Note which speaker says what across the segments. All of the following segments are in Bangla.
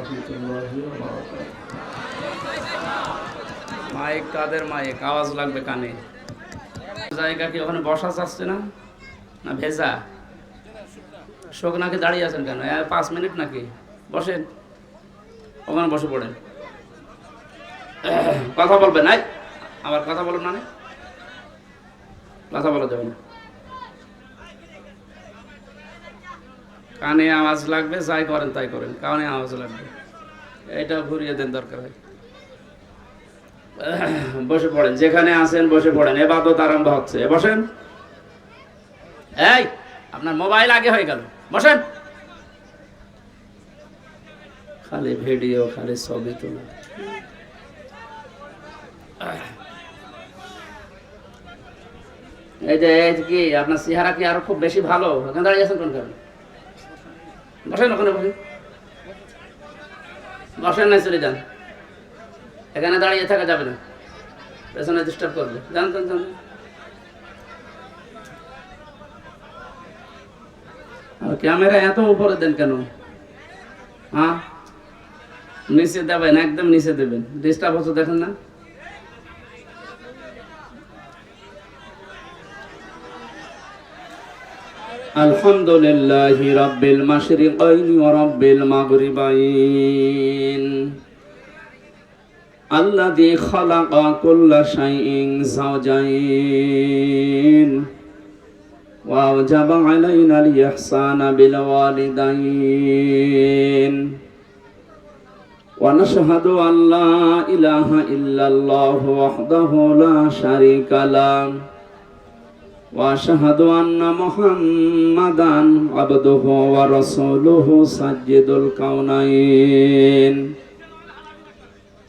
Speaker 1: রহমতুল্লাহি ওয়া বারাকাতুহু। মাইক কাদের মাইক? আওয়াজ লাগবে কানে। জায়গা কি ওখানে বসা যাচ্ছে না? না ভেজা? শোক নাকি দাঁড়িয়ে আছেন কেন? 5 মিনিট নাকি? বসেন, ওখানে বসে পড়েন। কথা বলবেন নাই? আবার কথা বলুন মানে? কথা বলা যাবে না। কানে আওয়াজ লাগবে, যাই করেন তাই করেন, কানে আওয়াজ লাগবে। এটা ঘুরিয়ে দেন দরকার হয়। বসে পড়েন, যেখানে আছেন বসে পড়েন, ইবাদত আরম্ভ হচ্ছে। বসেন। এই আপনার মোবাইল আগে হয়ে গেল, বসেন। খালি ভিডিও, খালি ছবি তোলা। এই যে কি আপনার চেহারা কি আরো খুব বেশি ভালো? ওখানে দাঁড়িয়ে আছেন কোন কারণে? বসেন, ওখানে বসেন। বসেন নাই চলে যান, এখানে দাঁড়িয়ে থাকা যাবে না, পেছনে ডিস্টার্ব করবে। যান যান যান। আর ক্যামেরা এত উপরে দেন কেন? হ্যাঁ, নিচে দেবেন, একদম নিচে দেবেন, ডিস্টার্ব হচ্ছে দেখেন না? আলহামদুলিল্লাহি রাব্বিল মাশরিকাইন ওয়া রাব্বিল মাগরিবাইন আল্লাযী খালাকা কুল্লা শাইইন যাওজাইন ওয়া আওজাবা আলাইনাল ইহসানা বিল ওয়ালিদাইন ওয়া নাশহাদু আল্লা ইলাহা ইল্লাল্লাহু ওয়াহদাহু লা শারীকা লাহু وأشهد أن محمدًا عبده ورسوله سيد الكونين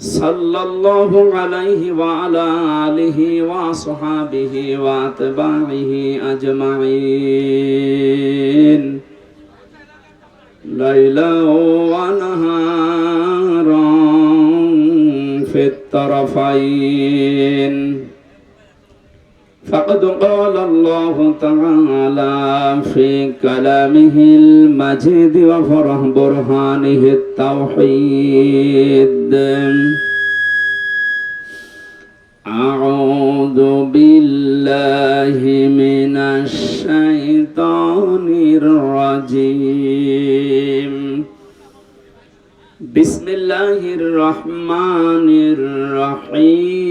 Speaker 1: صلى الله عليه وعلى آله وصحبه وأتباعه أجمعين ليلا ونهارا في الطرفين فقد قال الله تعالى في كلامه المجيد وبرهانه التوحيد أعوذ بالله من الشيطان الرجيم بسم الله الرحمن الرحيم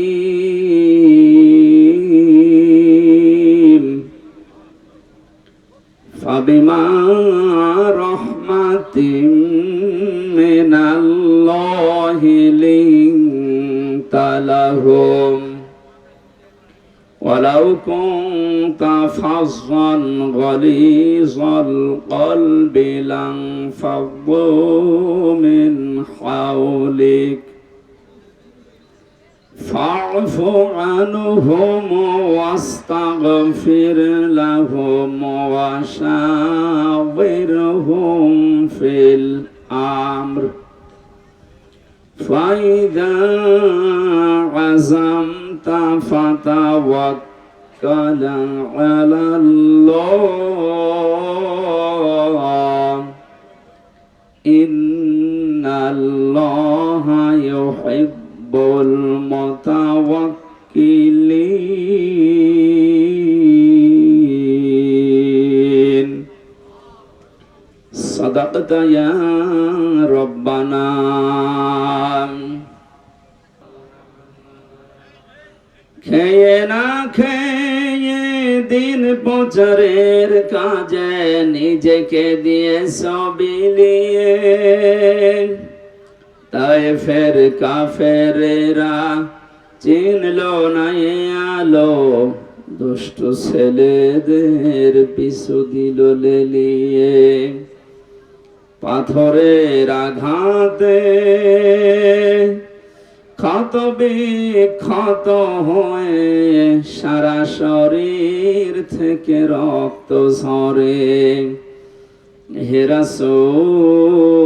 Speaker 1: فبما رحمة من الله لنت لهم ولو كنت فظا غليظ القلب لانفضوا من حولك فاعف عنهم واستغفر لهم وشاورهم في الأمر فإذا عزمت فتوكل على الله إن الله يحب المتوكلين صدقت يا ربنا খেয়ে না খেয়ে দিন প্রচারের কাজে নিজেকে দিয়ে সবিলিয়ে তাই ফের কাফেরেরা চিনল না আলো দুষ্ট ছেলেদের পিছু দিল লেলিয়ে পাথরের আঘাতে ক্ষত বিক্ষত হয়ে সারা শরীর থেকে রক্ত ঝরে হে রাসূল